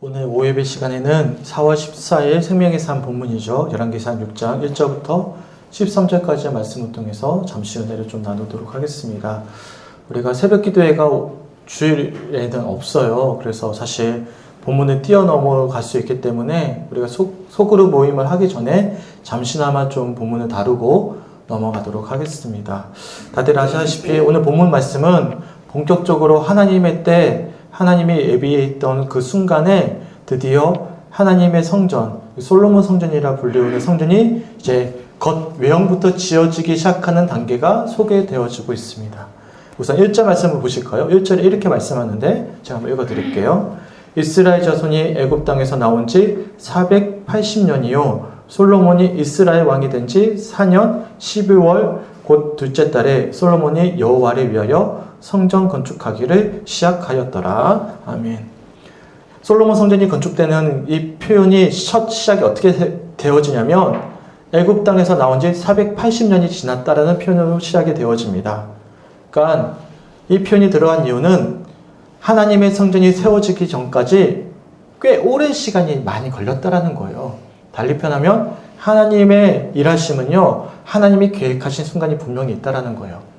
오늘 5예배 시간에는 4월 14일 생명의 삶 본문이죠. 열왕기상 6장 1절부터 13절까지의 말씀을 통해서 잠시 은혜를 좀 나누도록 하겠습니다. 우리가 새벽 기도회가 주일에는 없어요. 그래서 사실 본문을 뛰어넘어갈 수 있기 때문에 우리가 소그룹 모임을 하기 전에 잠시나마 좀 본문을 다루고 넘어가도록 하겠습니다. 다들 아시다시피 오늘 본문 말씀은 본격적으로 하나님의 때 하나님이 예비했던 그 순간에 드디어 하나님의 성전, 솔로몬 성전이라 불리우는 성전이 이제 겉 외형부터 지어지기 시작하는 단계가 소개되어지고 있습니다. 우선 1절 말씀을 보실까요? 1절에 이렇게 말씀하는데 제가 한번 읽어드릴게요. 이스라엘 자손이 애굽 땅에서 나온 지 480년이요 솔로몬이 이스라엘 왕이 된 지 4년 12월 곧 둘째 달에 솔로몬이 여호와를 위하여 성전 건축하기를 시작하였더라. 아멘. 솔로몬 성전이 건축되는 이 표현이 첫 시작이 어떻게 되어지냐면 애굽 땅에서 나온 지 480년이 지났다라는 표현으로 시작이 되어집니다. 그러니까 이 표현이 들어간 이유는 하나님의 성전이 세워지기 전까지 꽤 오랜 시간이 많이 걸렸다라는 거예요. 달리 표현하면 하나님의 일하심은요, 하나님이 계획하신 순간이 분명히 있다라는 거예요.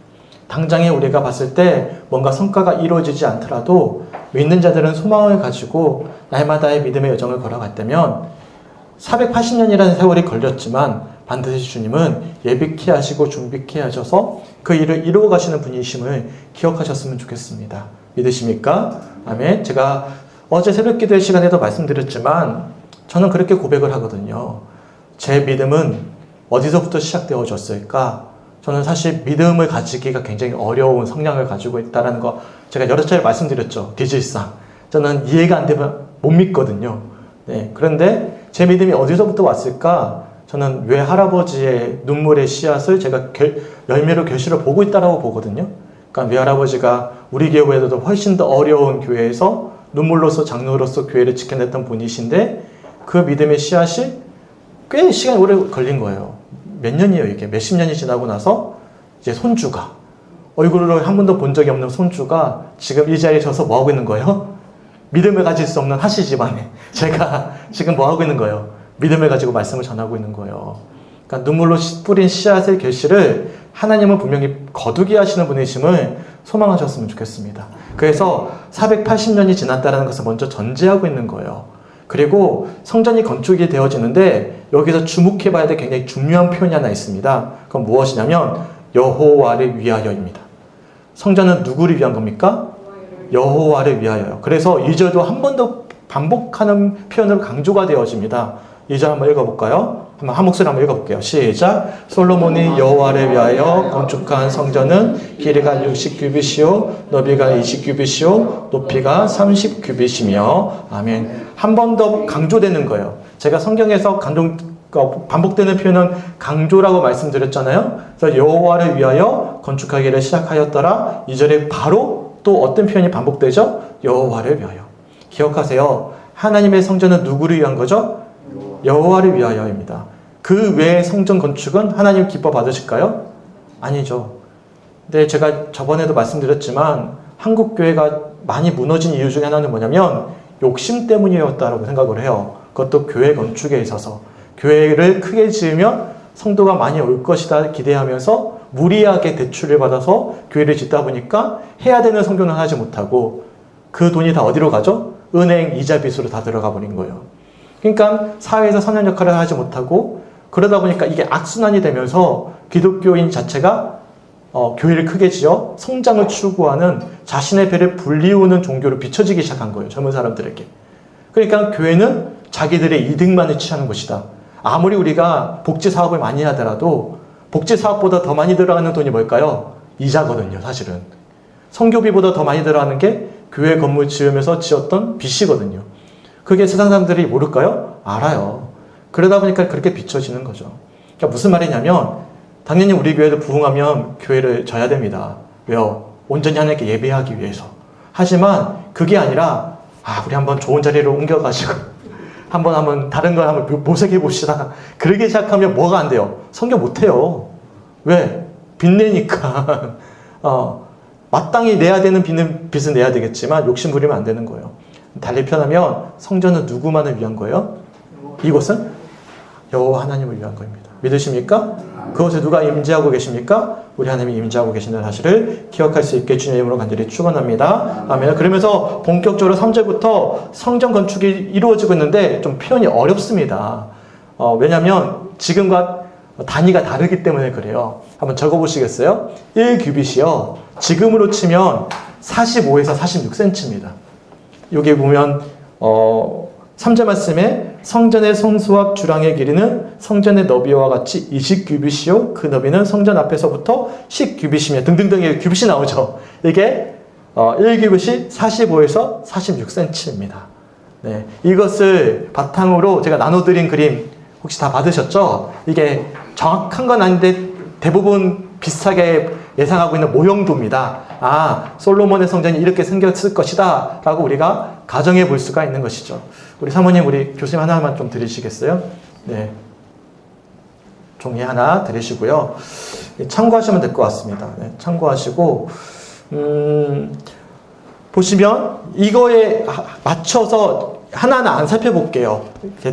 당장에 우리가 봤을 때 뭔가 성과가 이루어지지 않더라도 믿는 자들은 소망을 가지고 날마다의 믿음의 여정을 걸어갔다면 480년이라는 세월이 걸렸지만 반드시 주님은 예비케 하시고 준비케 하셔서 그 일을 이루어 가시는 분이심을 기억하셨으면 좋겠습니다. 믿으십니까? 아멘. 제가 어제 새벽 기도의 시간에도 말씀드렸지만 저는 그렇게 고백을 하거든요. 제 믿음은 어디서부터 시작되어졌을까? 저는 사실 믿음을 가지기가 굉장히 어려운 성향을 가지고 있다는 거 제가 여러 차례 말씀드렸죠. 디질상. 저는 이해가 안 되면 못 믿거든요. 네. 그런데 제 믿음이 어디서부터 왔을까? 저는 외할아버지의 눈물의 씨앗을 제가 열매로 결실을 보고 있다라고 보거든요. 그러니까 외할아버지가 우리 교회보다도 훨씬 더 어려운 교회에서 눈물로서 장로로서 교회를 지켜냈던 분이신데 그 믿음의 씨앗이 꽤 시간이 오래 걸린 거예요. 몇 년이에요, 이게. 몇십 년이 지나고 나서 이제 손주가 얼굴을 한 번도 본 적이 없는 손주가 지금 이 자리에 서서 뭐 하고 있는 거예요? 믿음을 가질 수 없는 하시 집안에 제가 지금 뭐 하고 있는 거예요? 믿음을 가지고 말씀을 전하고 있는 거예요. 그러니까 눈물로 뿌린 씨앗의 결실을 하나님은 분명히 거두게 하시는 분이심을 소망하셨으면 좋겠습니다. 그래서 480년이 지났다는 것을 먼저 전제하고 있는 거예요. 그리고 성전이 건축이 되어지는데 여기서 주목해봐야 될 굉장히 중요한 표현이 하나 있습니다. 그건 무엇이냐면 여호와를 위하여입니다. 성전은 누구를 위한 겁니까? 여호와를 위하여요. 그래서 2절도 한 번 더 반복하는 표현으로 강조가 되어집니다. 2절 한번 읽어볼까요? 한 목소리 한번 읽어볼게요. 시작. 솔로몬이 여호와를 위하여 건축한 성전은 길이가 60규빗이요 너비가 20규빗이요 높이가 30규빗이며 아멘. 한 번 더 강조되는 거예요. 제가 성경에서 반복되는 표현은 강조라고 말씀드렸잖아요. 그래서 여호와를 위하여 건축하기를 시작하였더라. 2절에 바로 또 어떤 표현이 반복되죠? 여호와를 위하여. 기억하세요. 하나님의 성전은 누구를 위한 거죠? 여호와를 위하여입니다. 그 외의 성전 건축은 하나님 기뻐 받으실까요? 아니죠. 근데 제가 저번에도 말씀드렸지만 한국 교회가 많이 무너진 이유 중에 하나는 뭐냐면 욕심 때문이었다고 생각을 해요. 그것도 교회 건축에 있어서 교회를 크게 지으면 성도가 많이 올 것이다 기대하면서 무리하게 대출을 받아서 교회를 짓다 보니까 해야 되는 성전을 하지 못하고 그 돈이 다 어디로 가죠? 은행 이자 빚으로 다 들어가 버린 거예요. 그러니까 사회에서 선한 역할을 하지 못하고 그러다 보니까 이게 악순환이 되면서 기독교인 자체가 교회를 크게 지어 성장을 추구하는 자신의 배를 불리우는 종교로 비춰지기 시작한 거예요. 젊은 사람들에게. 그러니까 교회는 자기들의 이득만을 취하는 것이다. 아무리 우리가 복지 사업을 많이 하더라도 복지 사업보다 더 많이 들어가는 돈이 뭘까요? 이자거든요, 사실은. 성교비보다 더 많이 들어가는 게 교회 건물 지으면서 지었던 빚이거든요. 그게 세상 사람들이 모를까요? 알아요. 그러다 보니까 그렇게 비춰지는 거죠. 그러니까 무슨 말이냐면 당연히 우리 교회도 부흥하면 교회를 져야 됩니다. 왜요? 온전히 하나님께 예배하기 위해서. 하지만 그게 아니라 우리 한번 좋은 자리로 옮겨가지고 한번 다른 걸 한번 모색해 봅시다. 그러기 시작하면 뭐가 안 돼요? 성경 못해요. 왜? 빚내니까. 마땅히 내야 되는 빚은 내야 되겠지만 욕심 부리면 안 되는 거예요. 달리 표현하면 성전은 누구만을 위한 거예요? 이곳은 여호와 하나님을 위한 겁니다. 믿으십니까? 그것을 누가 임재하고 계십니까? 우리 하나님이 임재하고 계신다는 사실을 기억할 수 있게 주님의 이름으로 간절히 축원합니다. 아멘. 그러면서 본격적으로 3절부터 성전 건축이 이루어지고 있는데 좀 표현이 어렵습니다. 왜냐하면 지금과 단위가 다르기 때문에 그래요. 한번 적어보시겠어요? 1규빗이요. 지금으로 치면 45에서 46cm입니다. 여기 보면 3절 말씀에 성전의 성수와 주랑의 길이는 성전의 너비와 같이 20규빗이요. 그 너비는 성전 앞에서부터 10규빗이며 등등등의 규빗이 나오죠. 이게 1규빗이 45에서 46cm입니다. 네, 이것을 바탕으로 제가 나눠드린 그림 혹시 다 받으셨죠? 이게 정확한 건 아닌데 대부분 비슷하게 예상하고 있는 모형도입니다. 아, 솔로몬의 성전이 이렇게 생겼을 것이다 라고 우리가 가정해 볼 수가 있는 것이죠. 우리 사모님, 우리 교수님 하나만 좀 드리시겠어요? 네, 종이 하나 드리시고요. 참고하시면 될 것 같습니다. 네, 참고하시고 보시면 이거에 맞춰서 하나하나 안 살펴볼게요.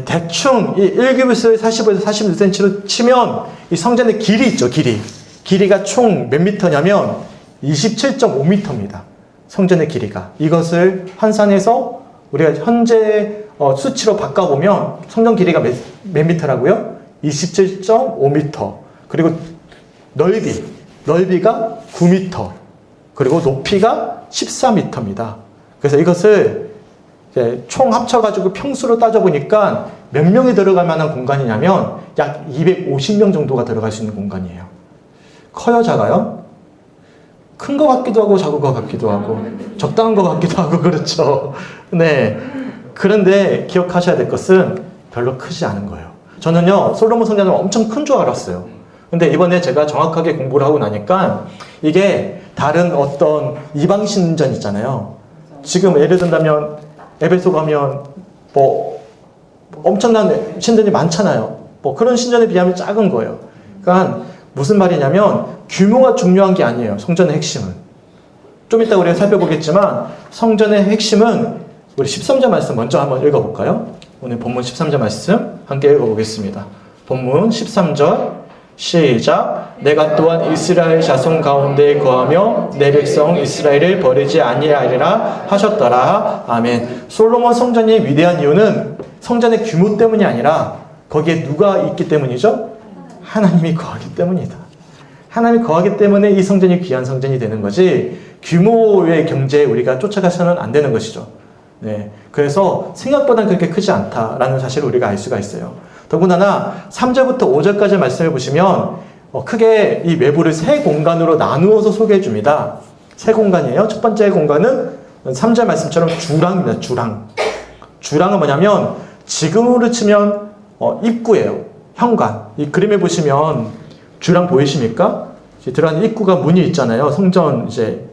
대충 이 1규빗을 45에서 46cm로 치면 이 성전의 길이 있죠. 길이가 총 몇 미터냐면 27.5m입니다. 성전의 길이가. 이것을 환산해서 우리가 현재 수치로 바꿔보면 성전 길이가 몇 미터라고요? 27.5m. 그리고 넓이가 9m. 그리고 높이가 14m입니다. 그래서 이것을 이제 총 합쳐가지고 평수로 따져보니까 몇 명이 들어갈 만한 공간이냐면 약 250명 정도가 들어갈 수 있는 공간이에요. 커요, 작아요? 큰 것 같기도 하고 작은 것 같기도 하고 적당한 것 같기도 하고 그렇죠. 네. 그런데 기억하셔야 될 것은 별로 크지 않은 거예요. 저는요, 솔로몬 성전은 엄청 큰 줄 알았어요. 근데 이번에 제가 정확하게 공부를 하고 나니까 이게 다른 어떤 이방 신전 있잖아요. 지금 예를 든다면 에베소 가면 뭐 엄청난 신전이 많잖아요. 뭐 그런 신전에 비하면 작은 거예요. 그러니까 무슨 말이냐면 규모가 중요한 게 아니에요. 성전의 핵심은. 좀 이따 우리가 살펴보겠지만 성전의 핵심은 우리 13절 말씀 먼저 한번 읽어볼까요? 오늘 본문 13절 말씀 함께 읽어보겠습니다. 본문 13절 시작. 내가 또한 이스라엘 자손 가운데 거하며 내 백성 이스라엘을 버리지 아니하리라 하셨더라. 아멘. 솔로몬 성전이 위대한 이유는 성전의 규모 때문이 아니라 거기에 누가 있기 때문이죠? 하나님이 거하기 때문이다. 하나님이 거하기 때문에 이 성전이 귀한 성전이 되는 거지 규모의 경제에 우리가 쫓아가서는 안 되는 것이죠. 네. 그래서 생각보다는 그렇게 크지 않다라는 사실을 우리가 알 수가 있어요. 더군다나 3절부터 5절까지 말씀을 보시면 크게 이 외부를 세 공간으로 나누어서 소개해 줍니다. 세 공간이에요. 첫 번째 공간은 3절 말씀처럼 주랑입니다. 주랑은 뭐냐면 지금으로 치면 입구예요. 현관. 이 그림에 보시면 주랑 보이십니까? 들어가는 입구가 문이 있잖아요. 성전 이제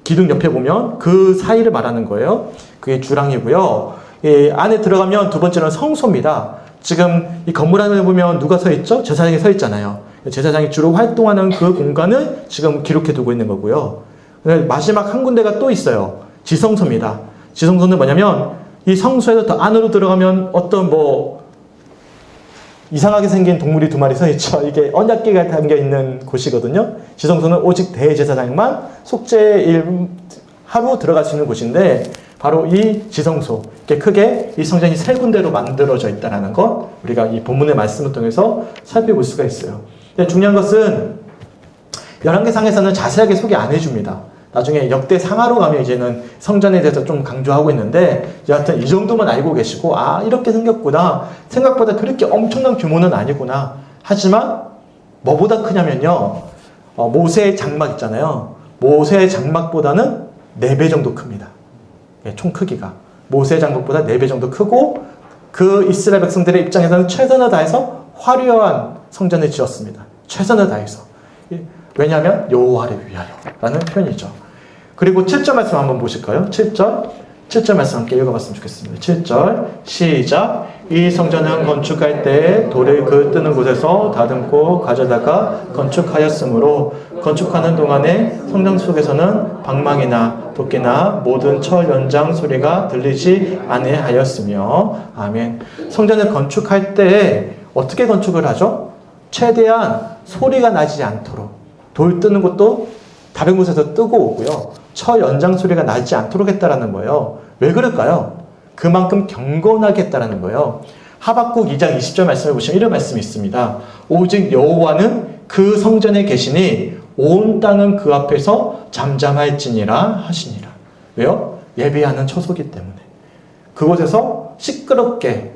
기둥 옆에 보면 그 사이를 말하는 거예요. 그게 주랑이고요. 이 안에 들어가면 두 번째는 성소입니다. 지금 이 건물 안에 보면 누가 서 있죠? 제사장이 서 있잖아요. 제사장이 주로 활동하는 그 공간을 지금 기록해 두고 있는 거고요. 마지막 한 군데가 또 있어요. 지성소입니다. 지성소는 뭐냐면 이 성소에서 더 안으로 들어가면 어떤 이상하게 생긴 동물이 두 마리 서 있죠. 이게 언약궤가 담겨 있는 곳이거든요. 지성소는 오직 대제사장만 속죄일 하루 들어갈 수 있는 곳인데 바로 이 지성소, 이렇게 크게 이 성전이 세 군데로 만들어져 있다는 것 우리가 이 본문의 말씀을 통해서 살펴볼 수가 있어요. 근데 중요한 것은 열왕기상에서는 자세하게 소개 안 해줍니다. 나중에 역대 상하로 가면 이제는 성전에 대해서 좀 강조하고 있는데 여하튼 이 정도만 알고 계시고 이렇게 생겼구나. 생각보다 그렇게 엄청난 규모는 아니구나. 하지만 뭐보다 크냐면요. 모세의 장막 있잖아요. 모세의 장막보다는 4배 정도 큽니다. 총 크기가. 모세의 장막보다 4배 정도 크고 그 이스라엘 백성들의 입장에서는 최선을 다해서 화려한 성전을 지었습니다. 최선을 다해서. 왜냐하면 여호와를 위하여 라는 표현이죠. 그리고 7절 말씀 한번 보실까요? 7절 말씀 함께 읽어봤으면 좋겠습니다. 7절 시작. 이 성전은 건축할 때 돌을 그 뜨는 곳에서 다듬고 가져다가 건축하였으므로 건축하는 동안에 성전 속에서는 방망이나 도끼나 모든 철 연장 소리가 들리지 아니하였으며. 아멘. 성전을 건축할 때 어떻게 건축을 하죠? 최대한 소리가 나지 않도록. 돌 뜨는 것도 다른 곳에서 뜨고 오고요. 철 연장 소리가 나지 않도록 했다라는 거예요. 왜 그럴까요? 그만큼 경건하게 했다라는 거예요. 하박국 2장 20절 말씀을 보시면 이런 말씀이 있습니다. 오직 여호와는 그 성전에 계시니 온 땅은 그 앞에서 잠잠할지니라 하시니라. 왜요? 예배하는 처소기 때문에. 그곳에서 시끄럽게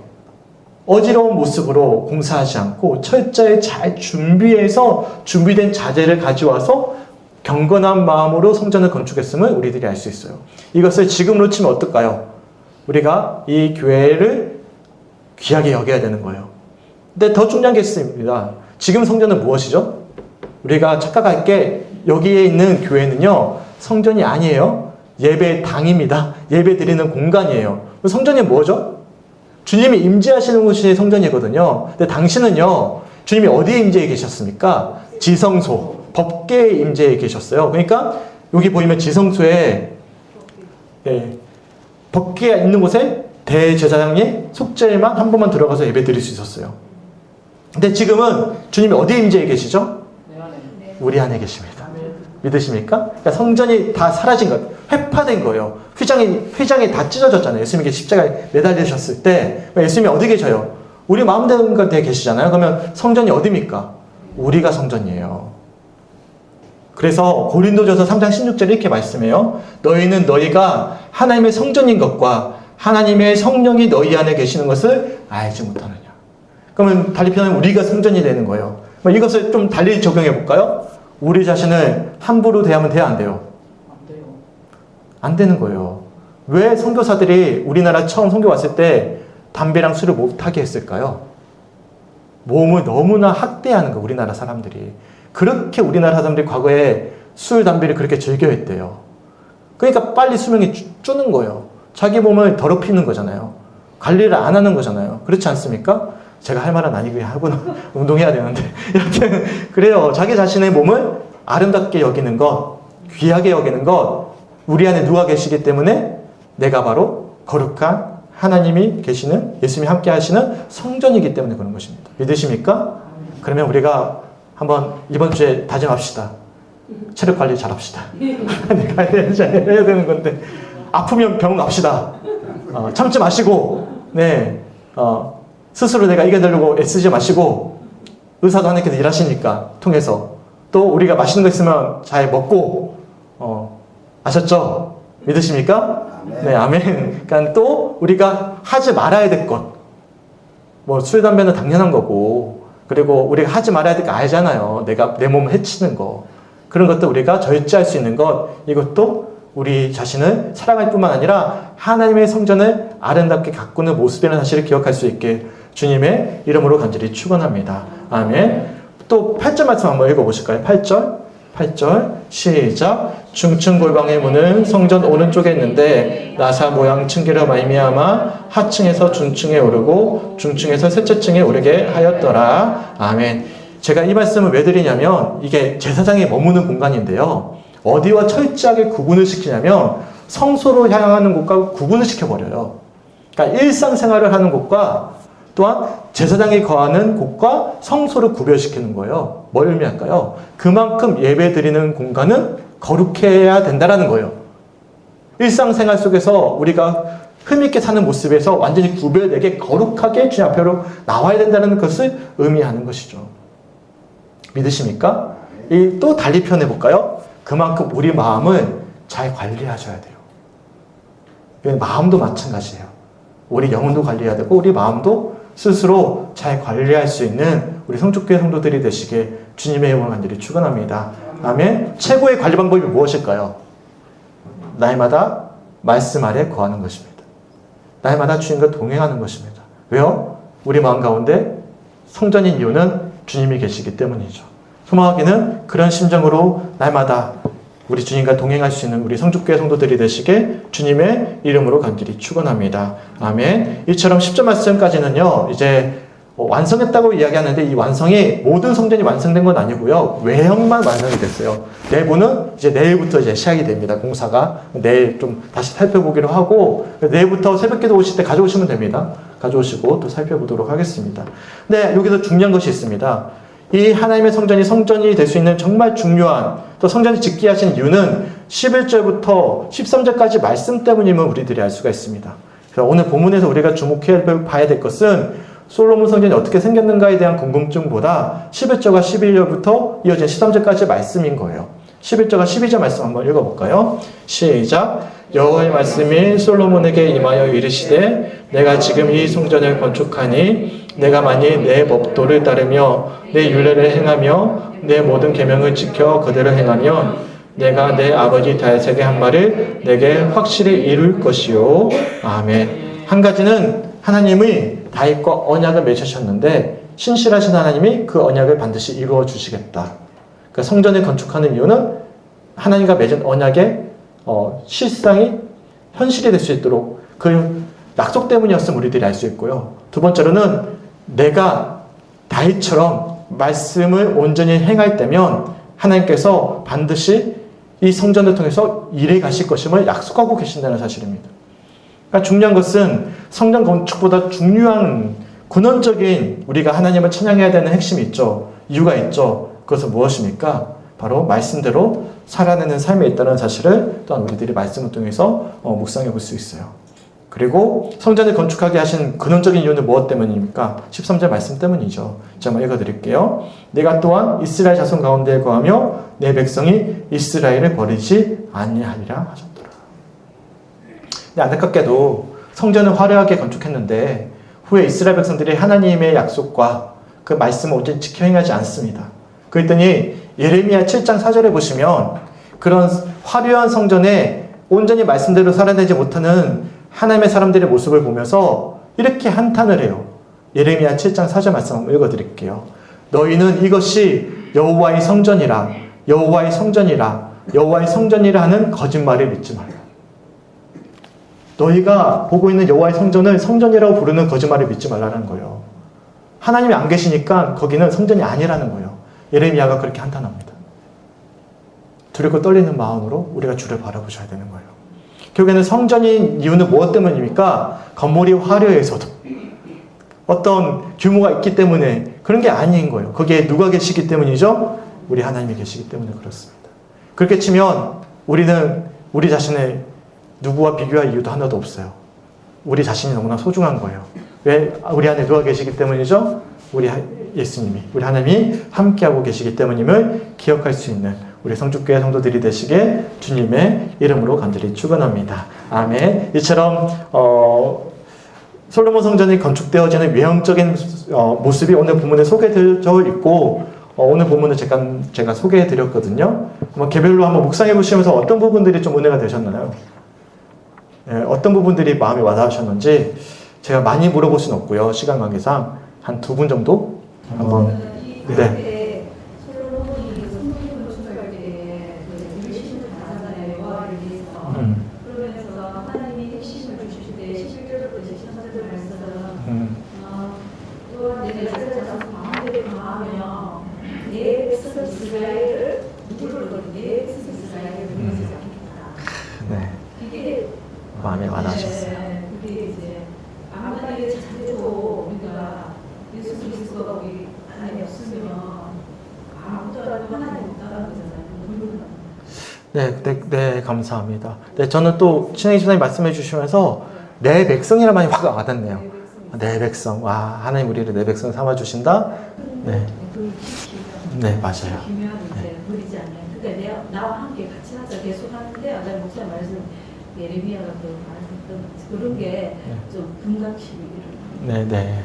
어지러운 모습으로 공사하지 않고 철저히 잘 준비해서 준비된 자재를 가져와서 경건한 마음으로 성전을 건축했음을 우리들이 알 수 있어요. 이것을 지금으로 치면 어떨까요? 우리가 이 교회를 귀하게 여겨야 되는 거예요. 근데 더 중요한 게 있습니다. 지금 성전은 무엇이죠? 우리가 착각할 게 여기에 있는 교회는요, 성전이 아니에요. 예배당입니다. 예배 드리는 공간이에요. 성전이 뭐죠? 주님이 임재하시는 곳이 성전이거든요. 근데 당신은요, 주님이 어디에 임재해 계셨습니까? 지성소, 법궤에 임재해 계셨어요. 그러니까 여기 보이면 지성소에 법궤가 있는 곳에 대제사장이 속죄만 한 번만 들어가서 예배 드릴 수 있었어요. 근데 지금은 주님이 어디에 임재해 계시죠? 우리 안에 계십니다. 믿으십니까? 그러니까 성전이 다 사라진 것, 회파된 거예요. 휘장이 다 찢어졌잖아요. 예수님이 십자가에 매달리셨을 때 예수님이 어디 계셔요? 우리 마음대로 데 계시잖아요. 그러면 성전이 어디입니까? 우리가 성전이에요. 그래서 고린도전서 3장 16절에 이렇게 말씀해요. 너희는 너희가 하나님의 성전인 것과 하나님의 성령이 너희 안에 계시는 것을 알지 못하느냐. 그러면 달리 표현하면 우리가 성전이 되는 거예요. 이것을 좀 달리 적용해 볼까요? 우리 자신을 함부로 대하면 돼요, 안 돼요? 안 돼요. 안 되는 거예요. 왜 선교사들이 우리나라 처음 선교 왔을 때 담배랑 술을 못하게 했을까요? 몸을 너무나 학대하는 거, 우리나라 사람들이. 그렇게 우리나라 사람들이 과거에 술, 담배를 그렇게 즐겨했대요. 그러니까 빨리 수명이 주는 거예요. 자기 몸을 더럽히는 거잖아요. 관리를 안 하는 거잖아요. 그렇지 않습니까? 제가 할 말은 아니고요. 하고는 운동해야 되는데. 여튼 그래요. 자기 자신의 몸을 아름답게 여기는 것, 귀하게 여기는 것, 우리 안에 누가 계시기 때문에 내가 바로 거룩한 하나님이 계시는, 예수님이 함께 하시는 성전이기 때문에 그런 것입니다. 믿으십니까? 그러면 우리가 한번 이번 주에 다짐합시다. 체력 관리 잘합시다. 내가 해야 되는 건데. 아프면 병원 갑시다. 참지 마시고, 스스로 내가 이겨내려고 애쓰지 마시고, 의사도 하나님께서 일하시니까, 통해서. 또 우리가 맛있는 거 있으면 잘 먹고, 아셨죠? 믿으십니까? 아멘. 네, 아멘. 그러니까 또 우리가 하지 말아야 될 것. 술, 담배는 당연한 거고, 그리고 우리가 하지 말아야 될 거 알잖아요. 내가 내 몸을 해치는 거. 그런 것도 우리가 절제할 수 있는 것, 이것도 우리 자신을 사랑할 뿐만 아니라 하나님의 성전을 아름답게 가꾸는 모습이라는 사실을 기억할 수 있게 주님의 이름으로 간절히 축원합니다. 아멘. 또 8절 말씀 한번 읽어보실까요? 8절 시작. 중층 골방의 문은 성전 오른쪽에 있는데 나사 모양 층계로 말미암아 하층에서 중층에 오르고 중층에서 셋째 층에 오르게 하였더라. 아멘. 제가 이 말씀을 왜 드리냐면 이게 제사장이 머무는 공간인데요. 어디와 철저하게 구분을 시키냐면 성소로 향하는 곳과 구분을 시켜버려요. 그러니까 일상생활을 하는 곳과 또한 제사장이 거하는 곳과 성소를 구별시키는 거예요. 뭘 의미할까요? 그만큼 예배드리는 공간은 거룩해야 된다는 거예요. 일상생활 속에서 우리가 흠있게 사는 모습에서 완전히 구별되게 거룩하게 주님 앞으로 나와야 된다는 것을 의미하는 것이죠. 믿으십니까? 또 달리 표현해 볼까요? 그만큼 우리 마음을 잘 관리하셔야 돼요. 마음도 마찬가지예요. 우리 영혼도 관리해야 되고 우리 마음도 스스로 잘 관리할 수 있는 우리 성축교회 성도들이 되시게 주님의 이름으로 간절히 축원합니다. 아멘. 최고의 관리 방법이 무엇일까요? 날마다 말씀 아래 거하는 것입니다. 날마다 주님과 동행하는 것입니다. 왜요? 우리 마음 가운데 성전인 이유는 주님이 계시기 때문이죠. 소망하기는 그런 심정으로 날마다 우리 주님과 동행할 수 있는 우리 성축교회 성도들이 되시게 주님의 이름으로 간절히 축원합니다. 아멘. 이처럼 10절 말씀까지는요. 이제 완성했다고 이야기하는데 이 완성이 모든 성전이 완성된 건 아니고요. 외형만 완성이 됐어요. 내부는 이제 내일부터 이제 시작이 됩니다. 공사가. 내일 좀 다시 살펴보기로 하고 내일부터 새벽기도 오실 때 가져오시면 됩니다. 가져오시고 또 살펴보도록 하겠습니다. 근데 여기서 중요한 것이 있습니다. 이 하나님의 성전이 될 수 있는 정말 중요한 또 성전을 짓게 하신 이유는 11절부터 13절까지 말씀 때문임을 우리들이 알 수가 있습니다. 그래서 오늘 본문에서 우리가 주목해 봐야 될 것은 솔로몬 성전이 어떻게 생겼는가에 대한 궁금증보다 11절과 12절부터 이어진 13절까지 말씀인 거예요. 11절과 12절 말씀 한번 읽어볼까요? 시작! 여호와의 말씀이 솔로몬에게 임하여 이르시되 내가 지금 이 성전을 건축하니 내가 만일 내 법도를 따르며 내 율례를 행하며 내 모든 계명을 지켜 그대로 행하면 내가 내 아버지 다윗에게 한 말을 내게 확실히 이룰 것이요. 아멘. 한 가지는 하나님이 다윗과 언약을 맺으셨는데 신실하신 하나님이 그 언약을 반드시 이루어 주시겠다. 그러니까 성전을 건축하는 이유는 하나님과 맺은 언약의 실상이 현실이 될 수 있도록 그 약속 때문이었음을 우리들이 알 수 있고요. 두 번째로는 내가 다윗처럼 말씀을 온전히 행할 때면 하나님께서 반드시 이 성전을 통해서 일해 가실 것임을 약속하고 계신다는 사실입니다. 그러니까 중요한 것은 성전 건축보다 중요한 근원적인 우리가 하나님을 찬양해야 되는 핵심이 있죠. 이유가 있죠. 그것은 무엇입니까? 바로 말씀대로 살아내는 삶에 있다는 사실을 또한 우리들이 말씀을 통해서 묵상해 볼 수 있어요. 그리고 성전을 건축하게 하신 근원적인 이유는 무엇 때문입니까? 13절 말씀 때문이죠. 제가 한번 읽어드릴게요. 내가 또한 이스라엘 자손 가운데 거하며 내 백성이 이스라엘을 버리지 아니하리라 하셨더라. 근데 안타깝게도 성전을 화려하게 건축했는데 후에 이스라엘 백성들이 하나님의 약속과 그 말씀을 온전히 지켜 행하지 않습니다. 그랬더니 예레미야 7장 4절에 보시면 그런 화려한 성전에 온전히 말씀대로 살아내지 못하는 하나님의 사람들의 모습을 보면서 이렇게 한탄을 해요. 예레미야 7장 4절 말씀 한번 읽어드릴게요. 너희는 이것이 여호와의 성전이라 여호와의 성전이라 여호와의 성전이라 하는 거짓말을 믿지 말라. 너희가 보고 있는 여호와의 성전을 성전이라고 부르는 거짓말을 믿지 말라는 거예요. 하나님이 안 계시니까 거기는 성전이 아니라는 거예요. 예레미야가 그렇게 한탄합니다. 두렵고 떨리는 마음으로 우리가 주를 바라보셔야 되는 거예요. 결국에는 성전인 이유는 무엇 때문입니까? 건물이 화려해서도 어떤 규모가 있기 때문에 그런 게 아닌 거예요. 거기에 누가 계시기 때문이죠? 우리 하나님이 계시기 때문에 그렇습니다. 그렇게 치면 우리는 우리 자신을 누구와 비교할 이유도 하나도 없어요. 우리 자신이 너무나 소중한 거예요. 왜 우리 안에 누가 계시기 때문이죠? 우리 예수님이, 우리 하나님이 함께하고 계시기 때문임을 기억할 수 있는 우리 성주교회 성도들이 되시게 주님의 이름으로 간절히 축원합니다. 아멘. 이처럼 솔로몬 성전이 건축되어지는 외형적인 모습이 오늘 본문에 소개되어 있고 오늘 본문을 제가 소개해 드렸거든요. 개별로 한번 묵상해 보시면서 어떤 부분들이 좀 은혜가 되셨나요? 어떤 부분들이 마음에 와닿으셨는지 제가 많이 물어볼 수는 없고요. 시간 관계상 한 2분 정도 한번. 네. 그러면서 하나님이 핵심을 주실 때 11절부터 이제 13절을 말씀은 또한 내가 이스라엘 자손 마음대로 강하며 내 백성 이스라엘을 누구를 내 백성 이스라엘을 무너지지 않겠다. 네. 이게 마음에 와닿으셨어요. 그게 이제 아무리 잘해도 우리가 예수 그리스도가 우리 안에 없으면 아무도 하나님 없다는 거잖아요. 네, 감사합니다. 네, 저는 또 신혜기 집사님 말씀해 주시면서 내 백성이란 말이 확 와닿네요. 내 백성. 와, 하나님 우리를 내 백성 삼아 주신다. 네. 네, 맞아요. 네. 버리지 않는. 그러니까 나와 함께 같이 하자 계속 하는데 아까 목사님 말씀 예레미야가 그 말했던 그런 게 좀 금각심이 이런. 네.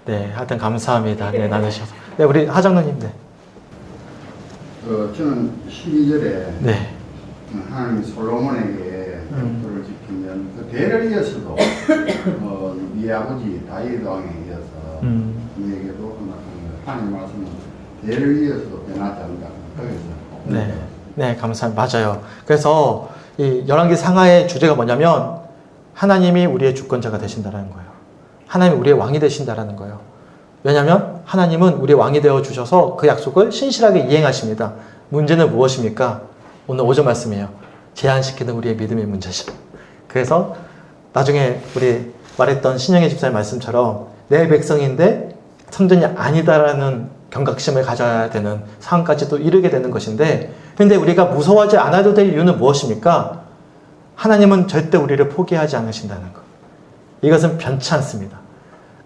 네, 하여튼 감사합니다. 네, 나누셔서. 네, 우리 하장로님. 네. 저는 12절에 네. 하나님이 솔로몬에게 벽돌을 지키면 그 대를 이어서도 네 아버지 다윗 왕에 이어서 네게도 하나님 말씀은 대를 이어서도 변하지 않는다. 거기서. 네, 감사합니다. 맞아요. 그래서 이 열왕기 상하의 주제가 뭐냐면 하나님이 우리의 주권자가 되신다는 거예요. 하나님이 우리의 왕이 되신다라는 거예요. 왜냐하면 하나님은 우리의 왕이 되어 주셔서 그 약속을 신실하게 이행하십니다. 문제는 무엇입니까? 오늘 5절 말씀이에요. 제한시키는 우리의 믿음의 문제죠. 그래서 나중에 우리 말했던 신영애 집사의 말씀처럼 내 백성인데 성전이 아니다라는 경각심을 가져야 되는 상황까지 또 이르게 되는 것인데, 근데 우리가 무서워하지 않아도 될 이유는 무엇입니까? 하나님은 절대 우리를 포기하지 않으신다는 것. 이것은 변치 않습니다.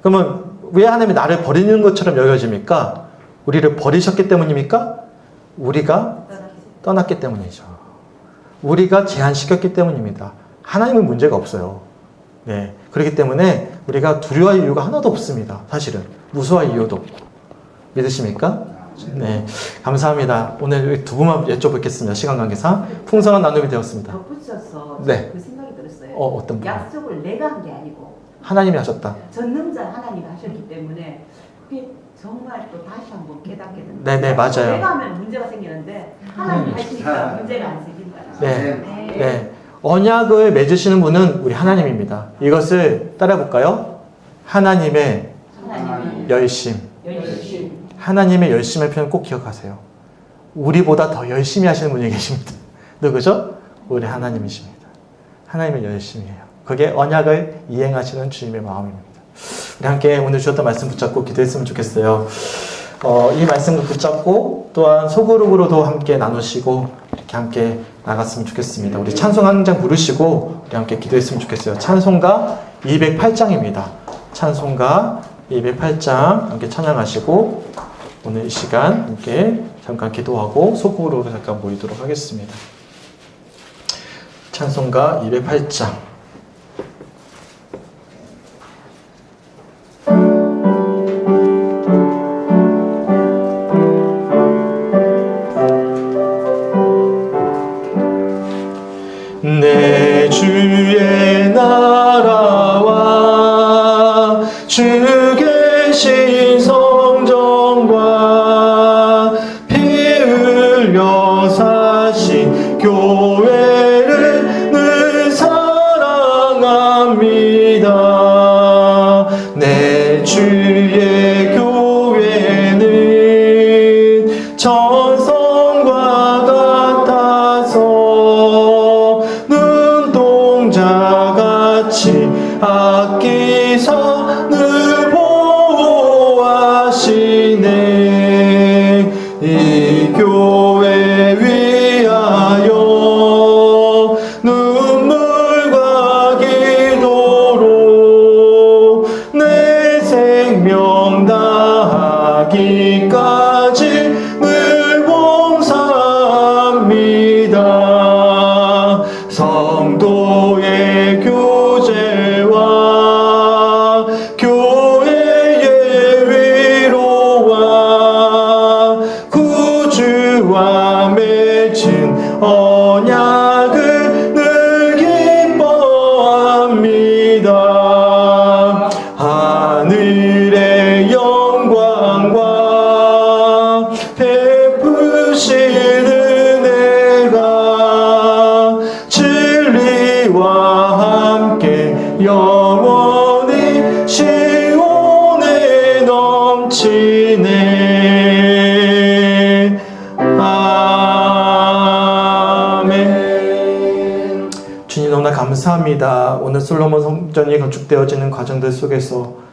그러면 왜 하나님이 나를 버리는 것처럼 여겨집니까? 우리를 버리셨기 때문입니까? 우리가 떠났기 때문이죠. 우리가 제한시켰기 때문입니다. 하나님은 문제가 없어요. 네. 그렇기 때문에 우리가 두려워할 이유가 하나도 없습니다. 사실은. 무서워할 이유도 없고. 믿으십니까? 네. 감사합니다. 오늘 두 분만 여쭤보겠습니다. 시간 관계상. 풍성한 나눔이 되었습니다. 덧붙여서 네. 그 생각이 들었어요. 어떤 분? 약속을 내가 한 게 아니고 하나님이 하셨다. 전능자 하나님이 하셨기 때문에 그게 정말 또 다시 한번 깨닫게 됩니다. 네네, 맞아요. 내가 하면 문제가 생기는데 하나님 하시니까 문제가 안 생긴다. 네. 네. 언약을 맺으시는 분은 우리 하나님입니다. 이것을 따라볼까요? 하나님의 하나님이 열심. 열심히 하나님의 열심의 표현 꼭 기억하세요. 우리보다 더 열심히 하시는 분이 계십니다. 누구죠? 우리 하나님이십니다. 하나님의 열심이에요. 그게 언약을 이행하시는 주님의 마음입니다. 우리 함께 오늘 주셨던 말씀 붙잡고 기도했으면 좋겠어요. 이 말씀을 붙잡고 또한 소그룹으로도 함께 나누시고 이렇게 함께 나갔으면 좋겠습니다. 우리 찬송 한 장 부르시고 우리 함께 기도했으면 좋겠어요. 찬송가 208장입니다. 찬송가 208장 함께 찬양하시고 오늘 이 시간 함께 잠깐 기도하고 소그룹으로 잠깐 모이도록 하겠습니다. 찬송가 208장. 내 주의 나라와 주 계신 성전과 피 흘려 사신 교회를 늘 사랑합니다. 내 주의 교회는 전성과 같아서 눈동자같이 아끼사 늘 보호하시네. 이 교회 위하여 눈물과 기도로 내 생명 다하기까지 늘 봉사합니다. 성도의 교제와 교회의 위로와 구주와 맺은 언약을 늘 기뻐합니다. 하늘의 영광과 베푸신 은혜가 진리와 함께 영원히 시온에 넘치네. 아멘. 주님 너무나 감사합니다. 오늘 솔로몬 성전이 건축되어지는 과정들 속에서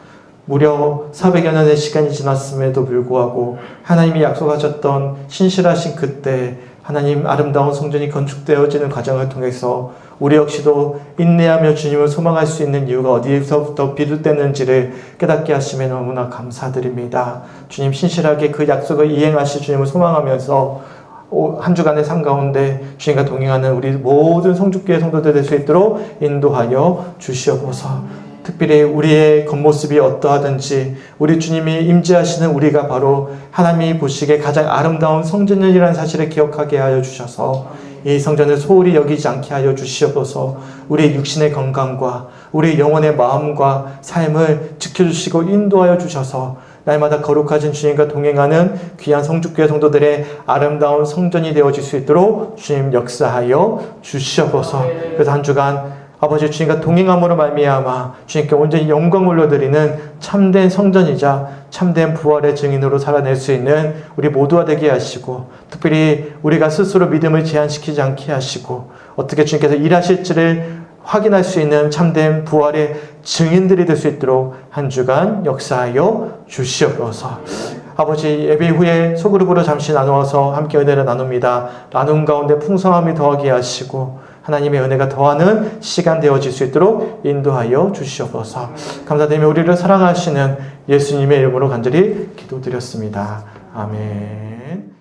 무려 400여 년의 시간이 지났음에도 불구하고 하나님이 약속하셨던 신실하신 그때 하나님 아름다운 성전이 건축되어지는 과정을 통해서 우리 역시도 인내하며 주님을 소망할 수 있는 이유가 어디에서부터 비롯되는지를 깨닫게 하심에 너무나 감사드립니다. 주님 신실하게 그 약속을 이행하실 주님을 소망하면서 한 주간의 삶 가운데 주님과 동행하는 우리 모든 성축교회 성도들 될 수 있도록 인도하여 주시옵소서. 특별히 우리의 겉모습이 어떠하든지 우리 주님이 임재하시는 우리가 바로 하나님이 보시기에 가장 아름다운 성전이라는 사실을 기억하게 하여 주셔서 이 성전을 소홀히 여기지 않게 하여 주시옵소서. 우리의 육신의 건강과 우리의 영혼의 마음과 삶을 지켜주시고 인도하여 주셔서 날마다 거룩하신 주님과 동행하는 귀한 성축교회 성도들의 아름다운 성전이 되어질 수 있도록 주님 역사하여 주시옵소서. 그래서 한 주간 아버지 주님과 동행함으로 말미암아 주님께 온전히 영광 올려드리는 참된 성전이자 참된 부활의 증인으로 살아낼 수 있는 우리 모두가 되게 하시고, 특별히 우리가 스스로 믿음을 제한시키지 않게 하시고, 어떻게 주님께서 일하실지를 확인할 수 있는 참된 부활의 증인들이 될 수 있도록 한 주간 역사하여 주시옵소서. 아버지, 예배 후에 소그룹으로 잠시 나누어서 함께 은혜를 나눕니다. 나눔 가운데 풍성함이 더하게 하시고 하나님의 은혜가 더하는 시간 되어질 수 있도록 인도하여 주시옵소서. 감사드리며 우리를 사랑하시는 예수님의 이름으로 간절히 기도드렸습니다. 아멘.